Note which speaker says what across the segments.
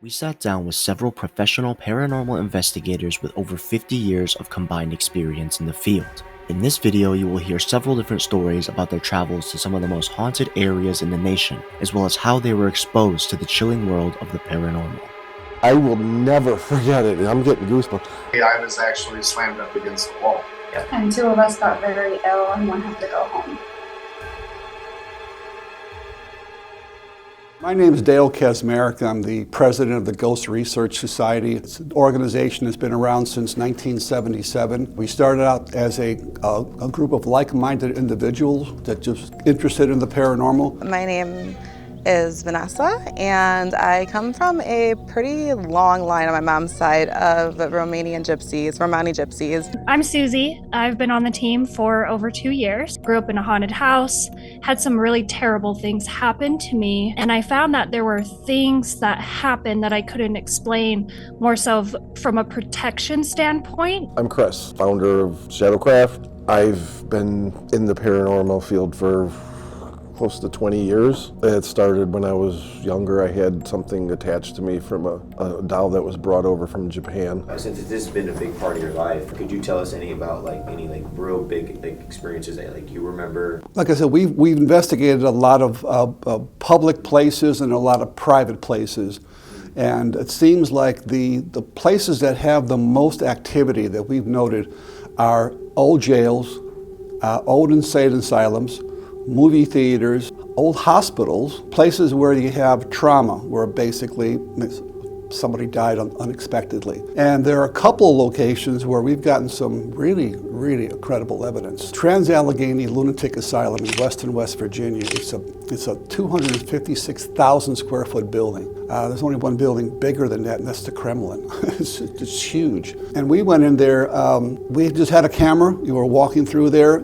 Speaker 1: We sat down with several professional paranormal investigators with over 50 years of combined experience in the field. In this video, you will hear several different stories about their travels to some of the most haunted areas in the nation, as well as how they were exposed to the chilling world of the paranormal.
Speaker 2: I will never forget it. I'm getting goosebumps.
Speaker 3: I was actually slammed up against the wall.
Speaker 4: And two of us got very ill and one had to go home.
Speaker 5: My name is Dale Kaczmarek. I'm the president of the Ghost Research Society. It's an organization that's been around since 1977. We started out as a group of like-minded individuals that just interested in the paranormal.
Speaker 6: My name is Vanessa, and I come from a pretty long line on my mom's side of Romani gypsies.
Speaker 7: I'm Susie. I've been on the team for over 2 years. Grew up in a haunted house, had some really terrible things happen to me, and I found that there were things that happened that I couldn't explain, more so from a protection standpoint.
Speaker 2: I'm Chris, founder of Shadowcraft. I've been in the paranormal field for close to 20 years. It started when I was younger. I had something attached to me from a doll that was brought over from Japan.
Speaker 8: Since this has been a big part of your life, could you tell us any about any real big experiences that you remember?
Speaker 5: Like I said, we've investigated a lot of public places and a lot of private places. And it seems like the places that have the most activity that we've noted are old jails, old insane asylums, movie theaters, old hospitals, places where you have trauma, where basically somebody died unexpectedly. And there are a couple of locations where we've gotten some really, really incredible evidence. Trans-Allegheny Lunatic Asylum in Weston, West Virginia. It's a 256,000 square foot building. There's only one building bigger than that, and that's the Kremlin. It's huge. And we went in there, we just had a camera. You were walking through there, a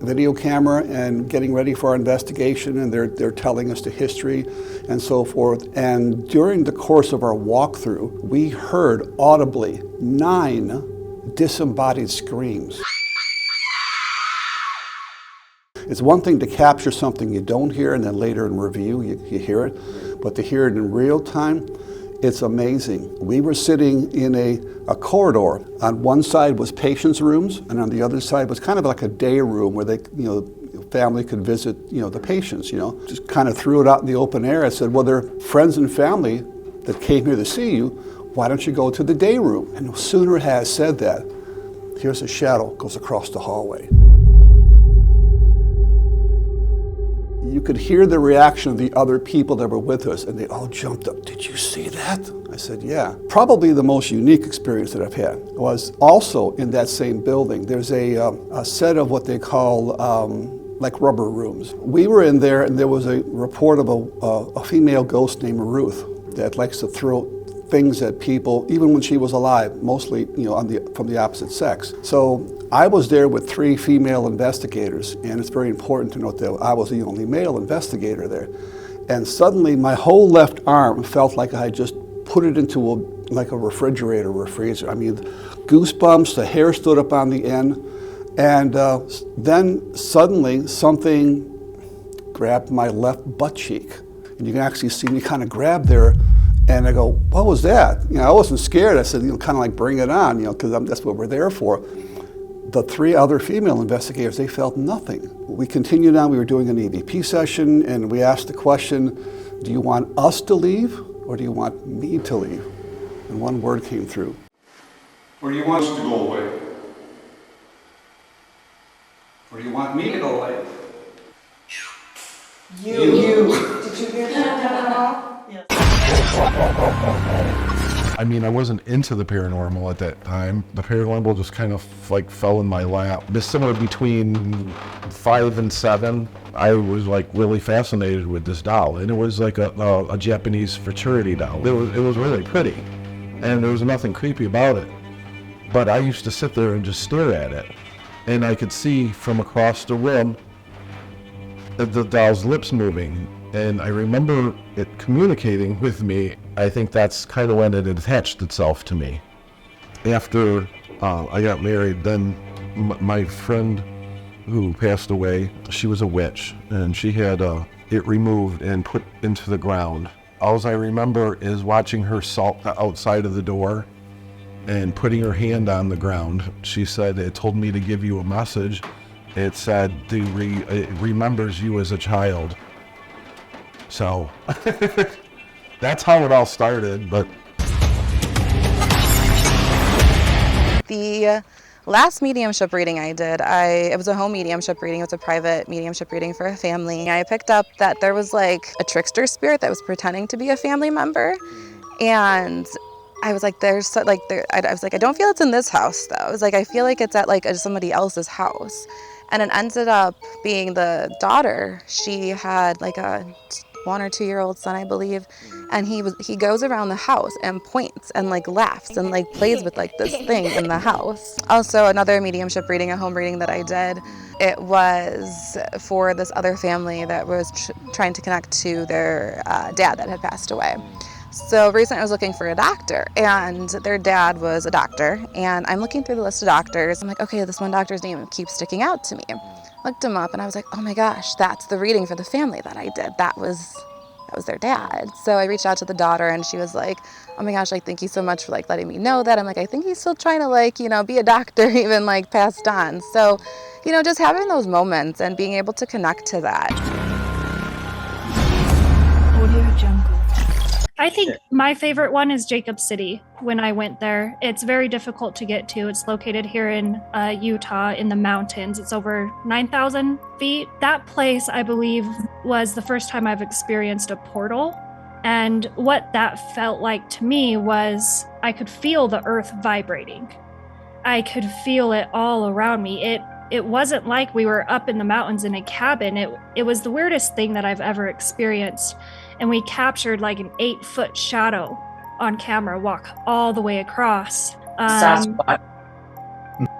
Speaker 5: video camera, and getting ready for our investigation, and they're telling us the history and so forth. And during the course of our walkthrough, we heard audibly 9 disembodied screams. It's one thing to capture something you don't hear and then later in review you hear it, but to hear it in real time, it's amazing. We were sitting in a corridor. On one side was patients' rooms, and on the other side was kind of like a day room where they, family could visit, the patients, Just kind of threw it out in the open air. I said, well, they're friends and family that came here to see you. Why don't you go to the day room? And no sooner had I said that, here's a shadow goes across the hallway. You could hear the reaction of the other people that were with us, and they all jumped up. Did you see that? I said, yeah. Probably the most unique experience that I've had was also in that same building. There's a set of what they call like rubber rooms. We were in there, and there was a report of a female ghost named Ruth that likes to throw things at people, even when she was alive, mostly from the opposite sex. So I was there with 3 female investigators, and it's very important to note that I was the only male investigator there. And suddenly my whole left arm felt like I had just put it into a refrigerator or a freezer. I mean, goosebumps, the hair stood up on the end, and then suddenly something grabbed my left butt cheek. And you can actually see me kind of grab there. And I go, what was that? I wasn't scared. I said, kind of like bring it on, because that's what we're there for. The 3 other female investigators, they felt nothing. We continued on. We were doing an EVP session, and we asked the question, do you want us to leave, or do you want me to leave? And one word came through.
Speaker 9: Or do you want us to go away? Or do you want me to go away?
Speaker 6: You. Did you hear that at all?
Speaker 2: I mean, I wasn't into the paranormal at that time. The paranormal just kind of fell in my lap. Just somewhere between 5 and 7, I was really fascinated with this doll. And it was like a Japanese fraternity doll. It was really pretty. And there was nothing creepy about it. But I used to sit there and just stare at it. And I could see from across the room the doll's lips moving. And I remember it communicating with me. I think that's kind of when it attached itself to me. After I got married, then my friend who passed away, she was a witch, and she had it removed and put into the ground All I remember is watching her salt the outside of the door and putting her hand on the ground. She said, it told me to give you a message. It said, it remembers you as a child. So that's how it all started. But
Speaker 6: the last mediumship reading I did, it was a home mediumship reading. It was a private mediumship reading for a family. I picked up that there was like a trickster spirit that was pretending to be a family member. And I was like, I was like, I don't feel it's in this house though. I was like, I feel like it's at like somebody else's house. And it ended up being the daughter. She had like a 1 or 2 year old son, I believe. And he goes around the house and points and like laughs and like plays with like this thing in the house. Also, another mediumship reading, a home reading that I did, it was for this other family that was trying to connect to their dad that had passed away. So recently I was looking for a doctor, and their dad was a doctor, and I'm looking through the list of doctors. I'm like, okay, this one doctor's name keeps sticking out to me. Looked him up, and I was like, oh my gosh, that's the reading for the family that I did. That was their dad. So I reached out to the daughter, and she was like, oh my gosh, like, thank you so much for like letting me know that. I'm like, I think he's still trying to like, be a doctor, even like passed on. So, just having those moments and being able to connect to that.
Speaker 7: Audio Jungle. I think my favorite one is Jacob City. When I went there, it's very difficult to get to. It's located here in Utah in the mountains. It's over 9,000 feet. That place, I believe, was the first time I've experienced a portal. And what that felt like to me was I could feel the earth vibrating. I could feel it all around me. It wasn't like we were up in the mountains in a cabin. It was the weirdest thing that I've ever experienced. And we captured like an 8-foot shadow on camera walk all the way across.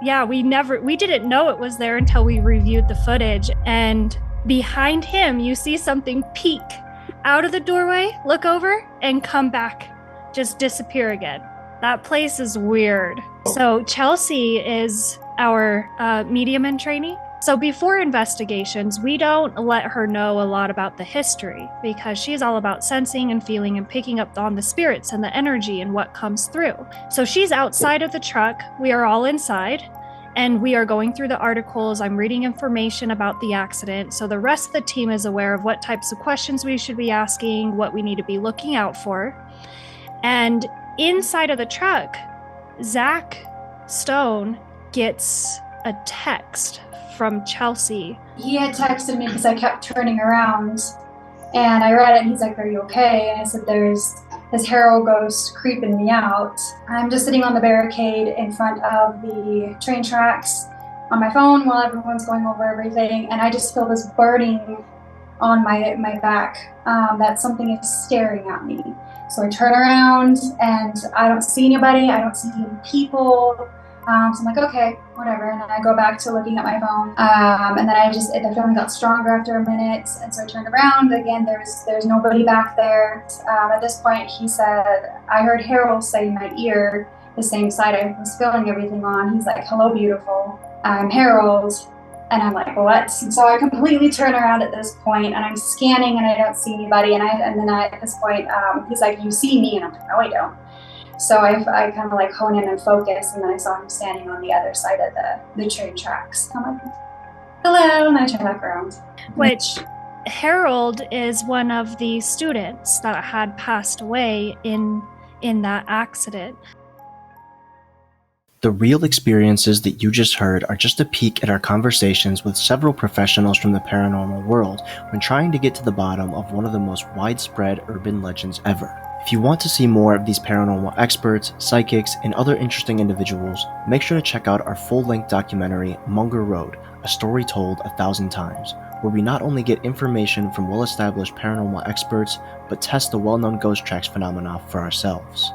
Speaker 7: Yeah, we didn't know it was there until we reviewed the footage. And behind him, you see something peek out of the doorway, look over, and come back, just disappear again. That place is weird. So Chelsea is our medium in training. So before investigations, we don't let her know a lot about the history because she's all about sensing and feeling and picking up on the spirits and the energy and what comes through. So she's outside of the truck. We are all inside and we are going through the articles. I'm reading information about the accident. So the rest of the team is aware of what types of questions we should be asking, what we need to be looking out for. And inside of the truck, Zach Stone gets a text from Chelsea.
Speaker 10: He had texted me because I kept turning around and I read it and he's like, are you okay? And I said, there's this Harold ghost creeping me out. I'm just sitting on the barricade in front of the train tracks on my phone while everyone's going over everything. And I just feel this burning on my back, that something is staring at me. So I turn around and I don't see anybody. I don't see any people. So I'm like, okay, whatever. And then I go back to looking at my phone. And then the feeling got stronger after a minute. And so I turned around again. There's nobody back there. At this point, he said, I heard Harold say in my ear, the same side I was feeling everything on. He's like, hello, beautiful. I'm Harold. And I'm like, what? And so I completely turn around at this point and I'm scanning and I don't see anybody. And then at this point, he's like, you see me? And I'm like, no, I don't. So I kind of like hone in and focus, and then I saw him standing on the other side of the train tracks. I'm like, hello, and I turn back around.
Speaker 7: Which Harold is one of the students that had passed away in that accident.
Speaker 1: The real experiences that you just heard are just a peek at our conversations with several professionals from the paranormal world when trying to get to the bottom of one of the most widespread urban legends ever. If you want to see more of these paranormal experts, psychics, and other interesting individuals, make sure to check out our full-length documentary, Munger Road, A Story Told 1,000 Times, where we not only get information from well-established paranormal experts, but test the well-known ghost tracks phenomena for ourselves.